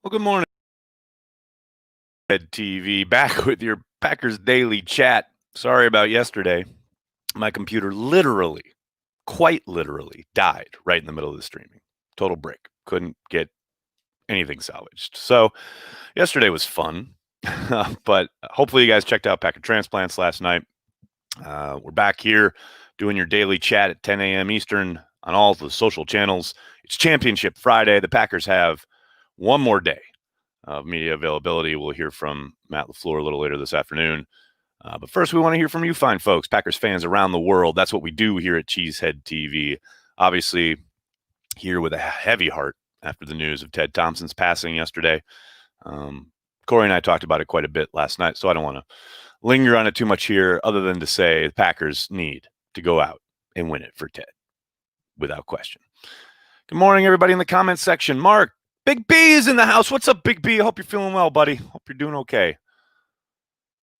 Well, good morning, Ed TV. Back with your Packers Daily Chat. Sorry about yesterday. My computer quite literally, died right in the middle of the streaming. Total break. Couldn't get anything salvaged. So yesterday was fun, but hopefully you guys checked out Packer Transplants last night. We're back here doing your daily chat at 10 a.m. Eastern on all the social channels. It's Championship Friday. The Packers have one more day of media availability. We'll hear from Matt LaFleur a little later this afternoon. But first, we want to hear from you fine folks, Packers fans around the world. That's what we do here at Cheesehead TV. Obviously, here with a heavy heart after the news of Ted Thompson's passing yesterday. Corey and I talked about it quite a bit last night, so I don't want to linger on it too much here other than to say the Packers need to go out and win it for Ted, without question. Good morning, everybody in the comments section. Mark, Big B is in the house. What's up, Big B? I hope you're feeling well, buddy. Hope you're doing okay.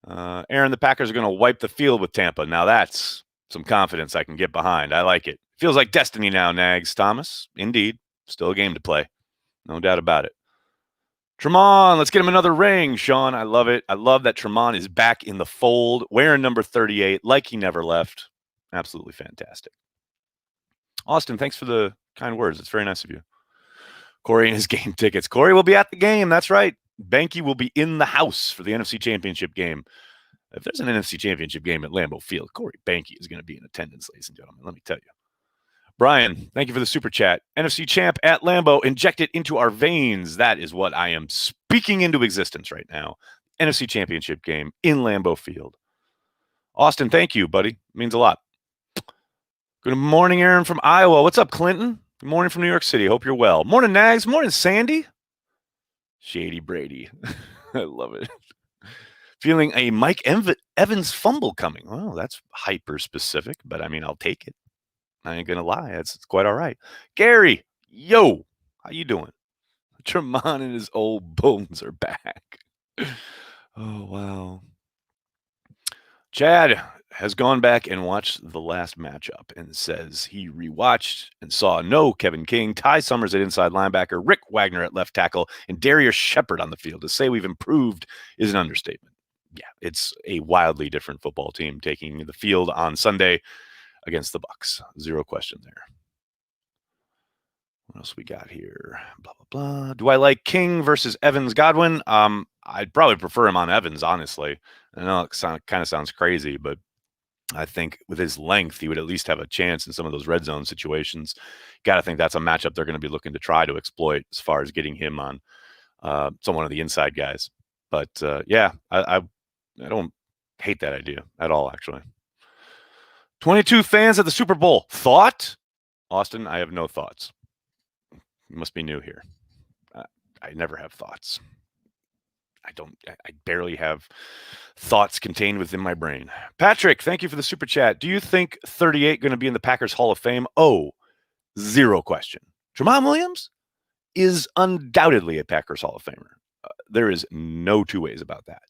Aaron, the Packers are going to wipe the field with Tampa. Now that's some confidence I can get behind. I like it. Feels like destiny now, Nags. Thomas, indeed. Still a game to play. No doubt about it. Tremont, let's get him another ring, Sean. I love it. I love that Tremont is back in the fold, wearing number 38 like he never left. Absolutely fantastic. Austin, thanks for the kind words. It's very nice of you. Corey and his game tickets. Corey will be at the game. That's right. Banky will be in the house for the NFC Championship game. If there's an NFC Championship game at Lambeau Field, Corey Banky is going to be in attendance, ladies and gentlemen. Let me tell you. Brian, thank you for the super chat. NFC Champ at Lambeau, inject it into our veins. That is what I am speaking into existence right now. NFC Championship game in Lambeau Field. Austin, thank you, buddy. It means a lot. Good morning, Aaron from Iowa. What's up, Clinton? Good morning from New York City. Hope you're well. Morning, Nags. Morning, Sandy. Shady Brady. I love it. Feeling a Mike Evans fumble coming. Well, that's hyper specific, but I mean, I'll take it. I ain't going to lie. It's quite all right. Gary, yo, how you doing? Tremont and his old bones are back. Oh, wow. Chad has gone back and watched the last matchup and says he rewatched and saw no Kevin King, Ty Summers at inside linebacker, Rick Wagner at left tackle, and Darius Shepard on the field. To say we've improved is an understatement. Yeah, it's a wildly different football team taking the field on Sunday against the Bucs. Zero question there. What else we got here? Blah, blah, blah. Do I like King versus Evans Godwin? I'd probably prefer him on Evans, honestly. I know it kind of sounds crazy, but I think with his length, he would at least have a chance in some of those red zone situations. Got to think that's a matchup they're going to be looking to try to exploit as far as getting him on one of the inside guys. But yeah, I don't hate that idea at all, actually. 22 fans at the Super Bowl. Thought? Austin, I have no thoughts. You must be new here. I never have thoughts. I barely have thoughts contained within my brain. Patrick, thank you for the super chat. Do you think 38 going to be in the Packers Hall of Fame? Oh, zero question. Jamal Williams is undoubtedly a Packers Hall of Famer. There is no two ways about that.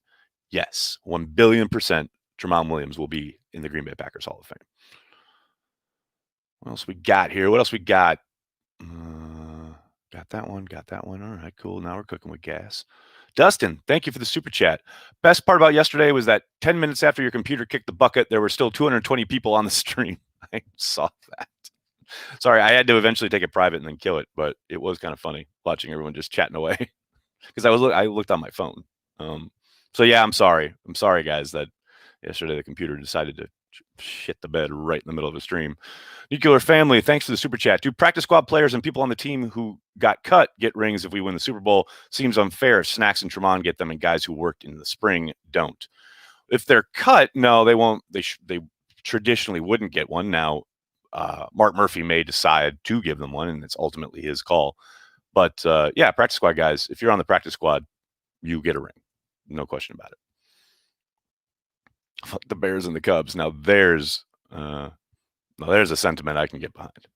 Yes, 1 billion% Jamal Williams will be in the Green Bay Packers Hall of Fame. What else we got here? What else we got? Got that one. All right, cool. Now we're cooking with gas. Dustin, thank you for the super chat. Best part about yesterday was that 10 minutes after your computer kicked the bucket, there were still 220 people on the stream. I saw that. Sorry, I had to eventually take it private and then kill it, but it was kind of funny watching everyone just chatting away because I looked on my phone. So yeah, I'm sorry. I'm sorry, guys, that yesterday the computer decided to shit the bed right in the middle of a stream. Nuclear Family, thanks for the super chat. Do practice squad players and people on the team who got cut get rings if we win the Super Bowl? Seems unfair. Snacks and Tremont get them, and guys who worked in the spring don't. If they're cut, no, they won't. They traditionally wouldn't get one. Now, Mark Murphy may decide to give them one, and it's ultimately his call. But yeah, practice squad guys, if you're on the practice squad, you get a ring. No question about it. Fuck the Bears and the Cubs. Now there's a sentiment I can get behind.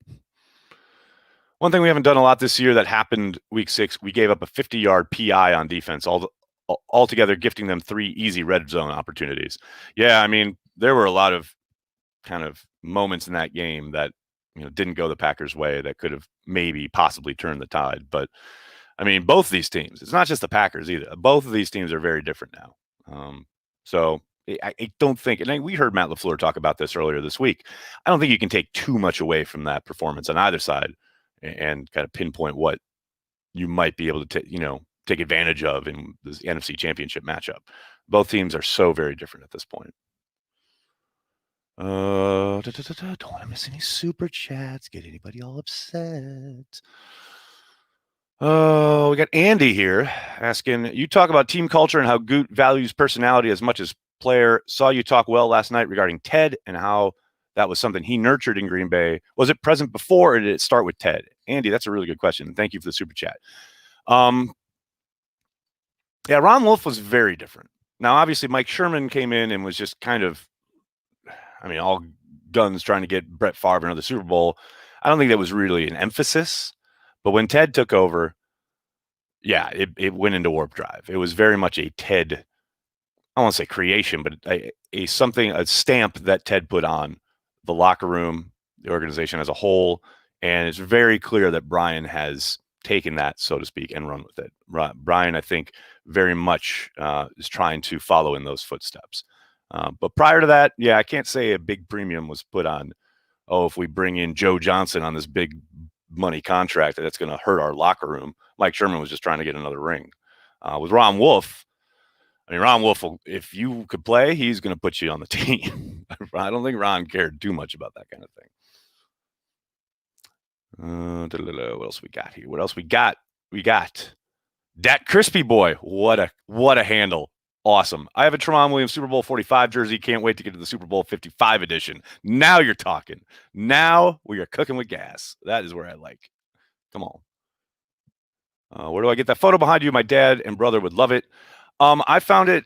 One thing we haven't done a lot this year that happened week 6, we gave up a 50-yard PI on defense, altogether gifting them 3 easy red zone opportunities. Yeah, I mean, there were a lot of kind of moments in that game that didn't go the Packers' way that could have maybe possibly turned the tide. But I mean, both these teams. It's not just the Packers either. Both of these teams are very different now. So I don't think, and we heard Matt LaFleur talk about this earlier this week. I don't think you can take too much away from that performance on either side and kind of pinpoint what you might be able to take advantage of in the NFC Championship matchup. Both teams are so very different at this point. Don't want to miss any super chats. Get anybody all upset. Oh, we got Andy here asking, you talk about team culture and how Goot values personality as much as player. Saw you talk well last night regarding Ted and how that was something he nurtured in Green Bay. Was it present before or did it start with Ted? Andy, that's a really good question. Thank you for the super chat. Yeah, Ron Wolf was very different. Now, obviously, Mike Sherman came in and was just kind of, all guns trying to get Brett Favre another Super Bowl. I don't think that was really an emphasis. But when Ted took over, yeah, it went into warp drive. It was very much a Ted, I won't say creation, but a stamp that Ted put on the locker room, the organization as a whole. And it's very clear that Brian has taken that, so to speak, and run with it. Brian, I think, very much is trying to follow in those footsteps. But prior to that, yeah, I can't say a big premium was put on, if we bring in Joe Johnson on this big money contract, that's going to hurt our locker room. Mike Sherman was just trying to get another ring. With Ron Wolf, Ron Wolf, if you could play, he's going to put you on the team. I don't think Ron cared too much about that kind of thing. What else we got here? What else we got? We got Dat Crispy Boy. What a handle. Awesome. I have a Tramon Williams Super Bowl 45 jersey. Can't wait to get to the Super Bowl 55 edition. Now you're talking. Now we are cooking with gas. That is where I like. Come on. Where do I get that photo behind you? My dad and brother would love it. I found it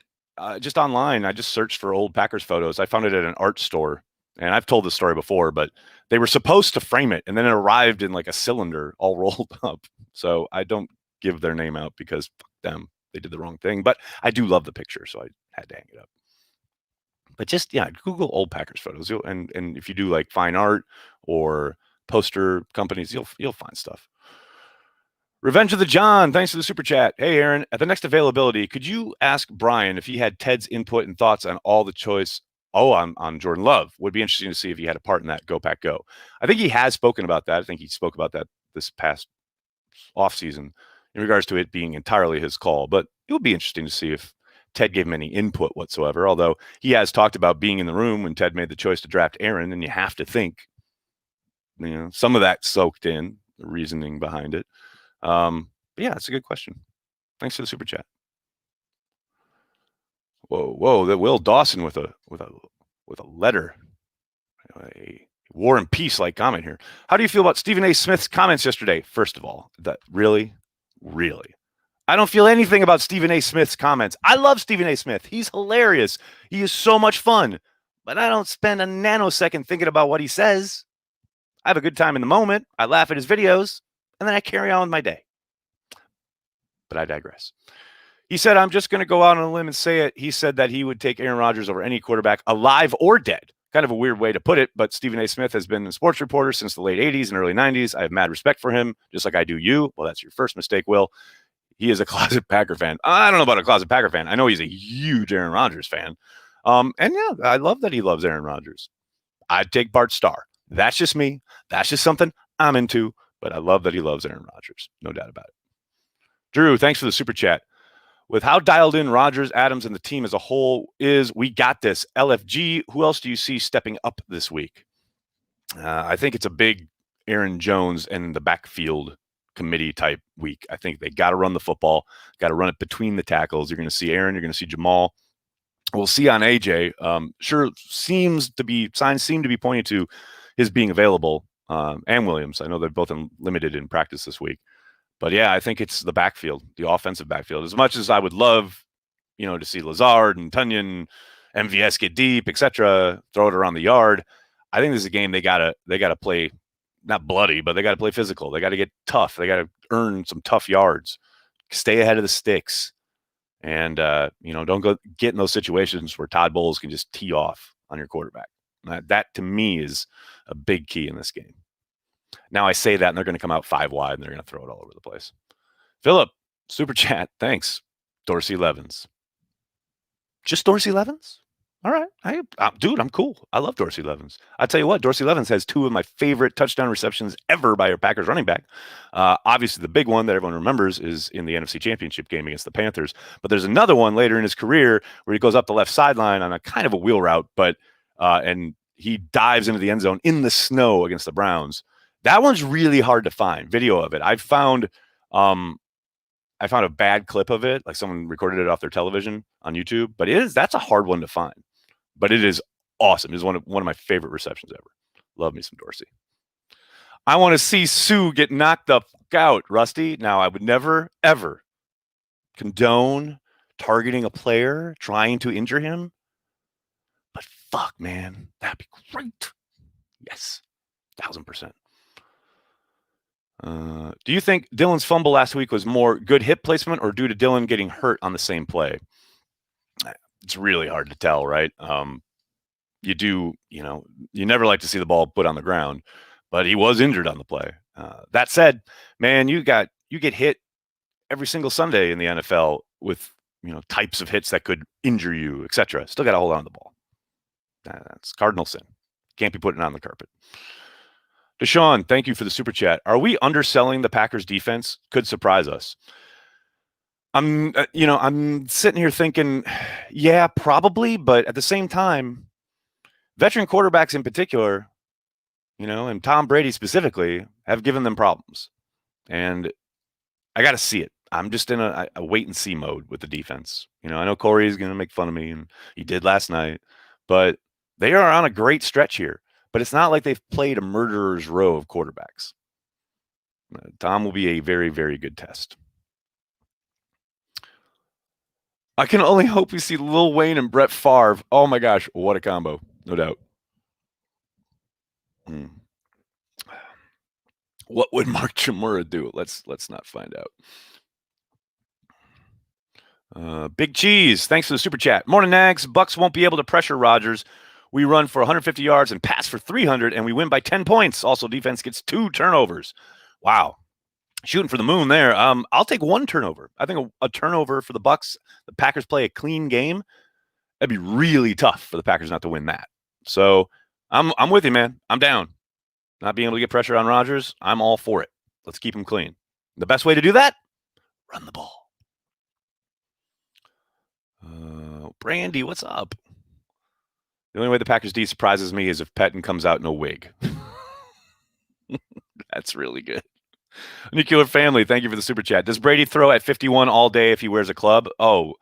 just online. I just searched for old Packers photos. I found it at an art store. And I've told this story before, but they were supposed to frame it, and then it arrived in like a cylinder all rolled up. So I don't give their name out because fuck them. They did the wrong thing, but I do love the picture, so I had to hang it up. But just, yeah, Google old Packers photos. And if you do like fine art or poster companies, you'll find stuff. Revenge of the John, thanks for the super chat. Hey, Aaron, at the next availability, could you ask Brian if he had Ted's input and thoughts on all the choice on Jordan Love? Would be interesting to see if he had a part in that Go Pack Go. I think he has spoken about that. I think he spoke about that this past offseason in regards to it being entirely his call. But it would be interesting to see if Ted gave him any input whatsoever, although he has talked about being in the room when Ted made the choice to draft Aaron, and you have to think, some of that soaked in, the reasoning behind it. But yeah, it's a good question. Thanks for the super chat. Whoa! That Will Dawson with a letter, a War and Peace like comment here. How do you feel about Stephen A. Smith's comments yesterday? First of all, that really, I don't feel anything about Stephen A. Smith's comments. I love Stephen A. Smith. He's hilarious. He is so much fun, but I don't spend a nanosecond thinking about what he says. I have a good time in the moment. I laugh at his videos, and then I carry on with my day. But I digress. He said, I'm just going to go out on a limb and say it. He said that he would take Aaron Rodgers over any quarterback, alive or dead. Kind of a weird way to put it, but Stephen A. Smith has been a sports reporter since the late 80s and early 90s. I have mad respect for him, just like I do you. Well, that's your first mistake, Will. He is a closet Packer fan. I don't know about a closet Packer fan. I know he's a huge Aaron Rodgers fan. And yeah, I love that he loves Aaron Rodgers. I'd take Bart Starr. That's just me. That's just something I'm into, but I love that he loves Aaron Rodgers. No doubt about it. Drew, thanks for the super chat. With how dialed in Rodgers, Adams, and the team as a whole is, we got this. LFG, who else do you see stepping up this week? I think it's a big Aaron Jones and the backfield committee type week. I think they got to run the football, got to run it between the tackles. You're going to see Aaron, you're going to see Jamal. We'll see on AJ. Signs seem to be pointing to his being available, and Williams. I know they're both limited in practice this week. But yeah, I think it's the backfield, the offensive backfield. As much as I would love, to see Lazard and Tunyon, MVS get deep, etc., throw it around the yard. I think this is a game they gotta play, not bloody, but they gotta play physical. They gotta get tough. They gotta earn some tough yards, stay ahead of the sticks, and don't go get in those situations where Todd Bowles can just tee off on your quarterback. That to me is a big key in this game. Now I say that, and they're going to come out 5 wide, and they're going to throw it all over the place. Philip, super chat. Thanks. Dorsey Levens. Just Dorsey Levens? All right. Dude, I'm cool. I love Dorsey Levens. I tell you what, Dorsey Levens has two of my favorite touchdown receptions ever by a Packers running back. Obviously, the big one that everyone remembers is in the NFC Championship game against the Panthers. But there's another one later in his career where he goes up the left sideline on a kind of a wheel route, and he dives into the end zone in the snow against the Browns. That one's really hard to find. Video of it. I found a bad clip of it, like someone recorded it off their television on YouTube. But that's a hard one to find. But it is awesome. It's one of my favorite receptions ever. Love me some Dorsey. I want to see Sue get knocked the fuck out, Rusty. Now, I would never, ever condone targeting a player, trying to injure him. But fuck, man, that'd be great. Yes, 1,000%. Do you think Dylan's fumble last week was more good hip placement or due to Dylan getting hurt on the same play? It's really hard to tell, right? You never like to see the ball put on the ground, but he was injured on the play. That said, man, you get hit every single Sunday in the NFL with, types of hits that could injure you, etc. Still got to hold on to the ball. That's cardinal sin. Can't be putting it on the carpet. Deshaun, thank you for the super chat. Are we underselling the Packers defense? Could surprise us. I'm sitting here thinking, yeah, probably, but at the same time, veteran quarterbacks in particular, and Tom Brady specifically, have given them problems. And I got to see it. I'm just in a wait and see mode with the defense. I know Corey is going to make fun of me, and he did last night, but they are on a great stretch here. But it's not like they've played a murderer's row of quarterbacks. Tom will be a very, very good test. I can only hope we see Lil Wayne and Brett Favre. Oh my gosh, what a combo. No doubt. What would Mark Chimura do? Let's not find out. Big Cheese, thanks for the super chat. Morning, Nags. Bucks won't be able to pressure Rodgers. We run for 150 yards and pass for 300, and we win by 10 points. Also, defense gets 2 turnovers. Wow. Shooting for the moon there. I'll take 1 turnover. I think a turnover for the Bucks. The Packers play a clean game. That'd be really tough for the Packers not to win that. So I'm with you, man. I'm down. Not being able to get pressure on Rodgers, I'm all for it. Let's keep him clean. The best way to do that? Run the ball. Brandy, what's up? The only way the Packers D surprises me is if Pettin comes out in a wig. That's really good. Nuclear Family, thank you for the super chat. Does Brady throw at 51 all day if he wears a club? Oh,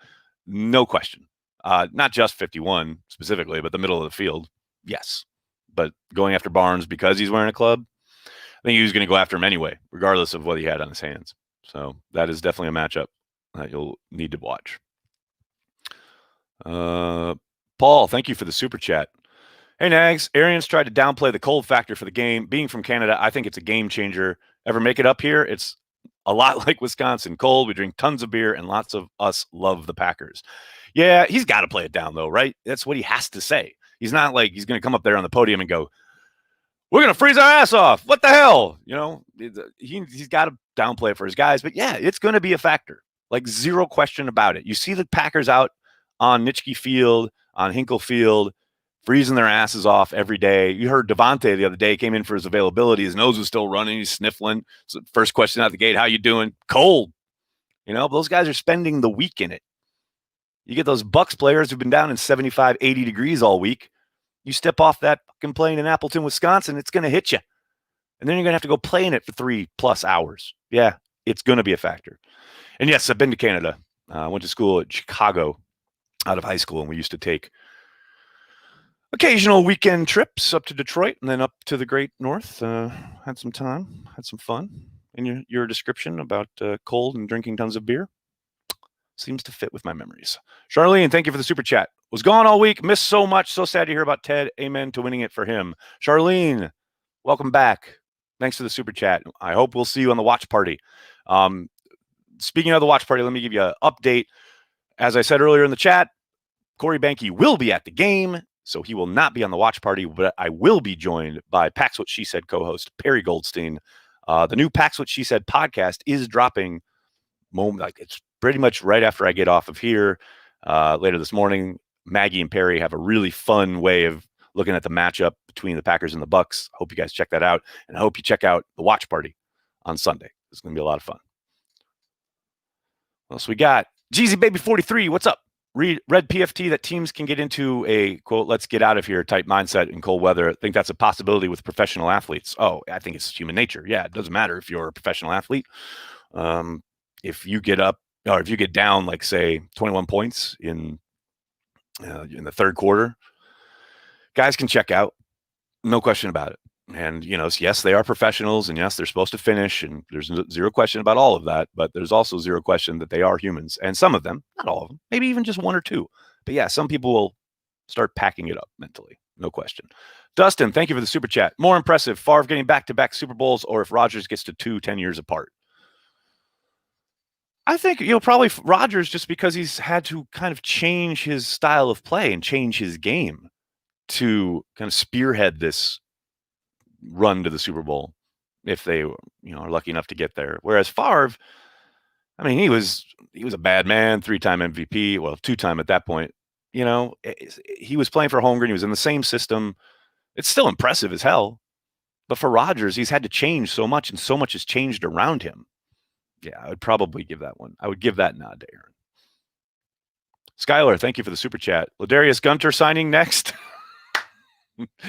no question. Not just 51 specifically, but the middle of the field. Yes. But going after Barnes because he's wearing a club, I think he was going to go after him anyway, regardless of what he had on his hands. So that is definitely a matchup that you'll need to watch. Paul, thank you for the super chat. Hey, Nags. Arians tried to downplay the cold factor for the game. Being from Canada, I think it's a game changer. Ever make it up here? It's a lot like Wisconsin. Cold, we drink tons of beer, and lots of us love the Packers. Yeah, he's got to play it down, though, right? That's what he has to say. He's not like he's going to come up there on the podium and go, we're going to freeze our ass off. What the hell? He's got to downplay it for his guys. But, yeah, it's going to be a factor. Like, zero question about it. You see the Packers out on Nitschke Field, on Hinkle Field, freezing their asses off every day. You heard Devontae the other day came in for his availability. His nose was still running. He's sniffling. So first question out the gate, how you doing? Cold. Those guys are spending the week in it. You get those Bucks players who've been down in 75, 80 degrees all week. You step off that fucking plane in Appleton, Wisconsin, it's going to hit you. And then you're going to have to go play in it for 3+ hours. Yeah, it's going to be a factor. And yes, I've been to Canada. I went to school at Chicago out of high school, and we used to take occasional weekend trips up to Detroit and then up to the great north. Had some time, had some fun. And your description about cold and drinking tons of beer seems to fit with my memories. Charlene, thank you for the super chat. Was gone all week, missed so much. So sad to hear about Ted. Amen to winning it for him. Charlene, welcome back. Thanks for the super chat. I hope we'll see you on the watch party. Speaking of the watch party, let me give you an update. As I said earlier in the chat, Corey Banke will be at the game, so he will not be on the watch party, but I will be joined by Pax What She Said co-host Perry Goldstein. The new Pax What She Said podcast is dropping moment. Like it's pretty much right after I get off of here later this morning. Maggie and Perry have a really fun way of looking at the matchup between the Packers and the Bucks. Hope you guys check that out, and I hope you check out the watch party on Sunday. It's going to be a lot of fun. What else we got? Jeezy Baby 43, what's up? Read PFT that teams can get into a, quote, let's get out of here type mindset in cold weather. I think that's a possibility with professional athletes. Oh, I think it's human nature. Yeah, it doesn't matter if you're a professional athlete. If you get up, or if you get down, like, say, 21 points in the third quarter, guys can check out. No question about it. And, yes, they are professionals, and yes, they're supposed to finish, and there's zero question about all of that, but there's also zero question that they are humans. And some of them, not all of them, maybe even just one or two. But yeah, some people will start packing it up mentally. No question. Dustin, thank you for the super chat. More impressive, Favre getting back-to-back Super Bowls, or if Rodgers gets to 10 years apart? I think, probably Rodgers, just because he's had to kind of change his style of play and change his game to kind of spearhead this run to the Super Bowl if they, are lucky enough to get there. Whereas Favre, I mean, he was a bad man, 3-time MVP, well, 2-time at that point. He was playing for Holmgren. He was in the same system. It's still impressive as hell. But for Rodgers, he's had to change so much, and so much has changed around him. Yeah, I would probably give that one. I would give that nod to Aaron. Skylar, thank you for the super chat. Ladarius Gunter signing next.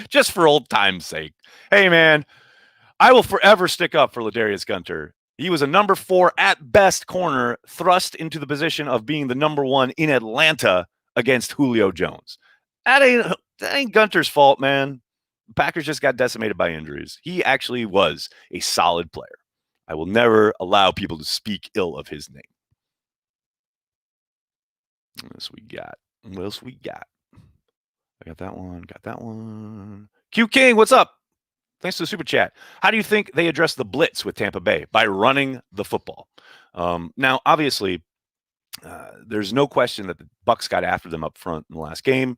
Just for old time's sake. Hey, man, I will forever stick up for Ladarius Gunter. He was a number 4 at best corner, thrust into the position of being the number 1 in Atlanta against Julio Jones. That ain't Gunter's fault, man. The Packers just got decimated by injuries. He actually was a solid player. I will never allow people to speak ill of his name. What else we got? I got that one. Q King, what's up? Thanks for the super chat. How do you think they address the blitz with Tampa Bay? By running the football. Now, obviously, there's no question that the Bucs got after them up front in the last game.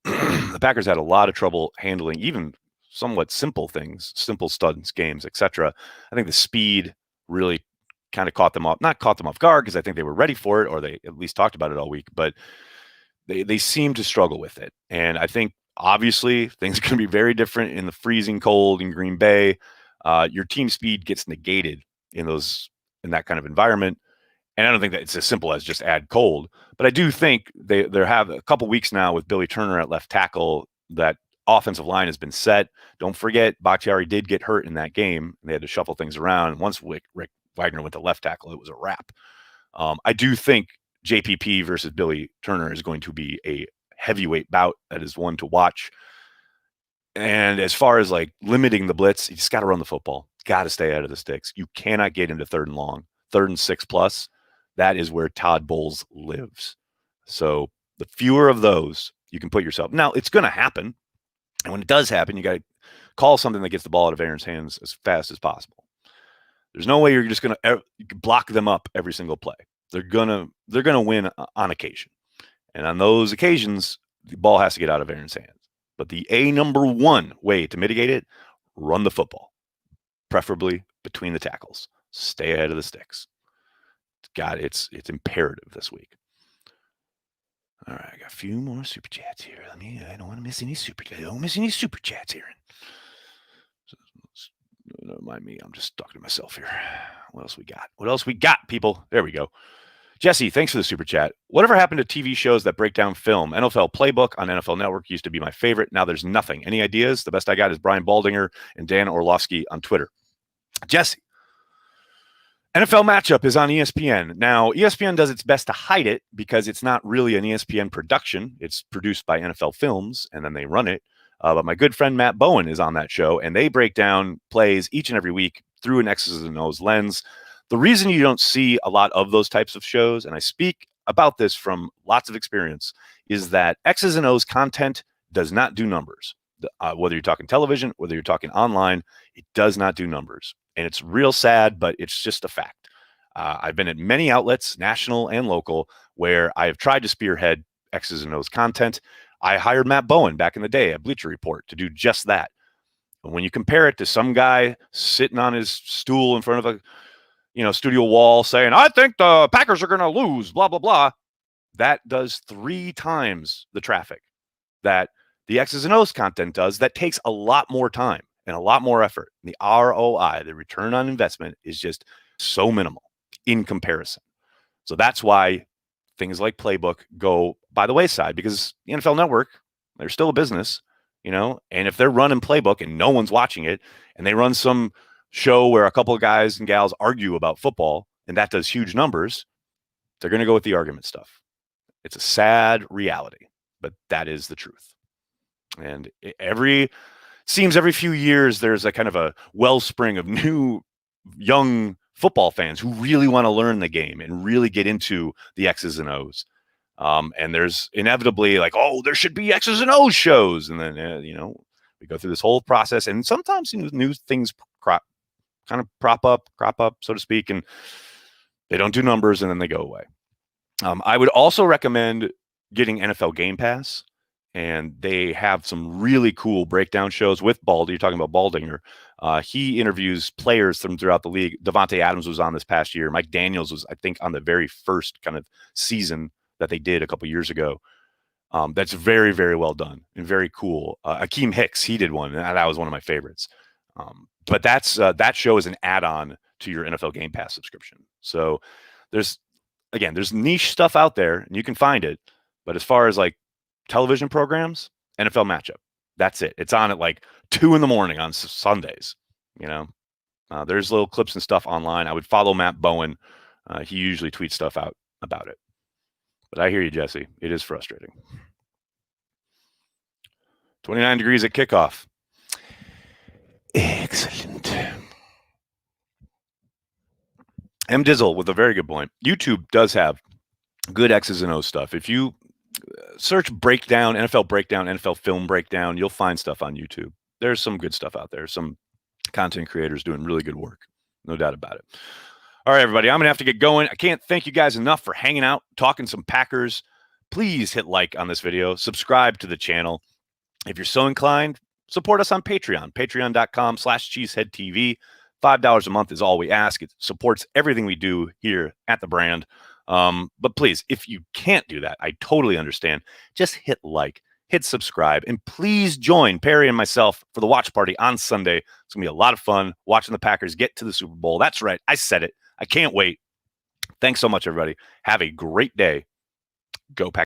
The Packers had a lot of trouble handling even somewhat simple things, simple studs games, etc. I think the speed really kind of not caught them off guard, because I think they were ready for it, or they at least talked about it all week, but they seem to struggle with it. And I think, obviously, things are going to be very different in the freezing cold in Green Bay. Your team speed gets negated in that kind of environment. And I don't think that it's as simple as just add cold. But I do think they have a couple weeks now with Billy Turner at left tackle. That offensive line has been set. Don't forget, Bakhtiari did get hurt in that game, and they had to shuffle things around. Once Rick Wagner went to left tackle, it was a wrap. I do think JPP versus Billy Turner is going to be a heavyweight bout that is one to watch. And as far as like limiting the blitz, you just got to run the football. Got to stay out of the sticks. You cannot get into 3rd and long, 3rd and 6+. That is where Todd Bowles lives. So the fewer of those you can put yourself. Now, it's going to happen. And when it does happen, you got to call something that gets the ball out of Aaron's hands as fast as possible. There's no way you're just going to block them up every single play. They're gonna win on occasion. And on those occasions, the ball has to get out of Aaron's hands. But the number 1 way to mitigate it, run the football, preferably between the tackles. Stay ahead of the sticks. It's imperative this week. All right, I got a few more super chats here. I don't want to miss any super chats. Don't miss any super chats, Aaron. Don't mind me. I'm just talking to myself here. What else we got, people? There we go. Jesse, thanks for the super chat. Whatever happened to TV shows that break down film? NFL Playbook on NFL Network used to be my favorite. Now there's nothing. Any ideas? The best I got is Brian Baldinger and Dan Orlovsky on Twitter. Jesse, NFL Matchup is on ESPN. Now, ESPN does its best to hide it because it's not really an ESPN production. It's produced by NFL Films, and then they run it. But my good friend Matt Bowen is on that show, and they break down plays each and every week through an X's and O's lens. The reason you don't see a lot of those types of shows, and I speak about this from lots of experience, is that X's and O's content does not do numbers. Whether you're talking television, whether you're talking online, it does not do numbers. And it's real sad, but it's just a fact. I've been at many outlets, national and local, where I have tried to spearhead X's and O's content. I hired Matt Bowen back in the day at Bleacher Report to do just that. But when you compare it to some guy sitting on his stool in front of studio wall saying, I think the Packers are going to lose, blah, blah, blah. That does 3 times the traffic that the X's and O's content does. That takes a lot more time and a lot more effort. The ROI, the return on investment, is just so minimal in comparison. So that's why things like Playbook go by the wayside, because the NFL Network, they're still a business, and if they're running Playbook and no one's watching it, and they run some show where a couple of guys and gals argue about football, and that does huge numbers, they're going to go with the argument stuff. It's a sad reality, but that is the truth. And every few years, there's a kind of a wellspring of new young football fans who really want to learn the game and really get into the X's and O's. And there's inevitably like, oh, there should be X's and O's shows. And then, we go through this whole process, and sometimes new things crop up, so to speak, and they don't do numbers, and then they go away. I would also recommend getting NFL Game Pass, and they have some really cool breakdown shows with Baldy. You're talking about Baldinger. He interviews players from throughout the league. Devontae Adams was on this past year. Mike Daniels was, I think, on the very first kind of season that they did a couple years ago. That's very, very well done and very cool. Akeem Hicks, he did one, and that was one of my favorites. But that show is an add-on to your NFL Game Pass subscription. So there's niche stuff out there, and you can find it. But as far as like television programs, NFL Matchup, that's it. It's on at like 2 a.m. on Sundays. There's little clips and stuff online. I would follow Matt Bowen. He usually tweets stuff out about it. But I hear you, Jesse. It is frustrating. 29 degrees at kickoff. Excellent. M. Dizzle with a very good point. YouTube does have good X's and O's stuff. If you search breakdown, NFL breakdown, NFL film breakdown, you'll find stuff on YouTube. There's some good stuff out there. Some content creators doing really good work. No doubt about it. All right, everybody, I'm going to have to get going. I can't thank you guys enough for hanging out, talking some Packers. Please hit like on this video. Subscribe to the channel. If you're so inclined, support us on Patreon, patreon.com/cheeseheadtv. $5 a month is all we ask. It supports everything we do here at the brand. But please, if you can't do that, I totally understand. Just hit like, hit subscribe, and please join Perry and myself for the watch party on Sunday. It's going to be a lot of fun watching the Packers get to the Super Bowl. That's right. I said it. I can't wait. Thanks so much, everybody. Have a great day. Go Packers.